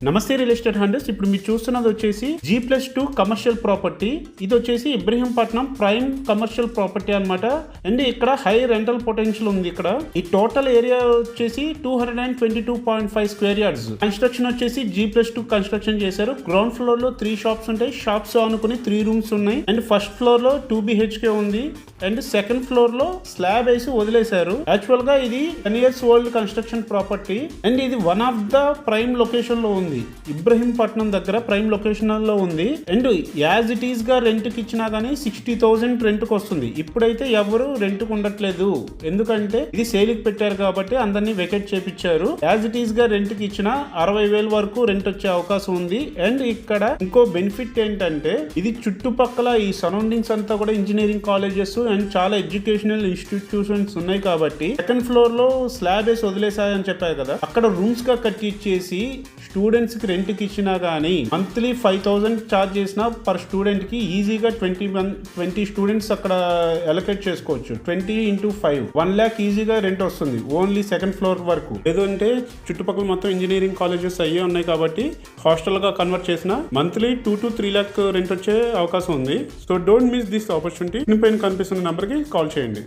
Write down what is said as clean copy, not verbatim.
నమస్తే real estate హండర్స్. ఇప్పుడు మీరు చూస్తున్నది వచ్చేసి G+2 కమర్షియల్ ప్రాపర్టీ. ఇది వచ్చేసి ఇబ్రహీంపట్నం ప్రైమ్ కమర్షియల్ ప్రాపర్టీ అన్నమాట. అండ్ ఇక్కడ హై రెంటల్ పొటెన్షియల్ ఉంది. ఇక్కడ ఈ టోటల్ ఏరియా వచ్చేసి 222.5 స్క్వేర్ యార్డ్స్. కన్స్ట్రక్షన్ వచ్చేసి G+2 కన్స్ట్రక్షన్ చేశారు. గ్రౌండ్ ఫ్లోర్ లో 3 షాప్స్ ఉంటాయి. షాప్స్ అనుకుని 3 రూమ్స్ ఉన్నాయి. అండ్ ఫస్ట్ ఫ్లోర్ లో 2 BHK ఉంది. అండ్ సెకండ్ ఫ్లోర్ లో స్లాబ్ వేసి వదిలేశారు. యాక్చువల్ గా ఇది 10 years old construction property. And ఇది one of the prime location లో ఉంది. ఇబ్రహీంపట్నం దగ్గర ప్రైమ్ లొకేషన్ లో ఉంది. అండ్ యాజ్ ఇట్ ఈస్ గా రెంట్ కి ఇచ్చినా గానీ 60,000 రెంట్ కి వస్తుంది. ఇప్పుడైతే ఎవరు రెంట్ కు ఉండట్లేదు, ఎందుకంటే ఇది సేల్ కి పెట్టారు కాబట్టి అందరినీ వెకేట్ చేపించారు. యాజ్ ఇట్ ఈస్ గా రెంట్ కి ఇచ్చిన 60,000 వరకు రెంట్ వచ్చే అవకాశం ఉంది. అండ్ ఇక్కడ ఇంకో బెనిఫిట్ ఏంటంటే ఇది చుట్టుపక్కల ఈ సరౌండింగ్స్ అంతా కూడా ఇంజనీరింగ్ కాలేజెస్ అండ్ చాలా ఎడ్యుకేషనల్ ఇన్స్టిట్యూషన్స్ ఉన్నాయి కాబట్టి సెకండ్ ఫ్లోర్ లో స్లాబ్ వేసి వదిలేసాయని చెప్పారు కదా, అక్కడ రూమ్స్ గా కట్టి ఇచ్చేసి స్టూడెంట్స్ కి రెంట్ కి ఇచ్చినా గానీ మంత్లీ 5,000 చార్జ్ చేసిన పర్ స్టూడెంట్ కి ఈజీగా 20 స్టూడెంట్స్ అక్కడ అలొకేట్ చేసుకోవచ్చు. 20 into 5 1 lakh ఈజీగా రెంట్ వస్తుంది ఓన్లీ సెకండ్ ఫ్లోర్ వరకు. లేదంటే చుట్టుపక్కల మొత్తం ఇంజనీరింగ్ కాలేజెస్ అయ్యే ఉన్నాయి కాబట్టి హాస్టల్ గా కన్వర్ట్ చేసిన మంత్లీ 2 to 3 lakh రెంట్ వచ్చే అవకాశం ఉంది. So don't miss this opportunity. పైన కనిపిస్తున్న నెంబర్ కి కాల్ చేయండి.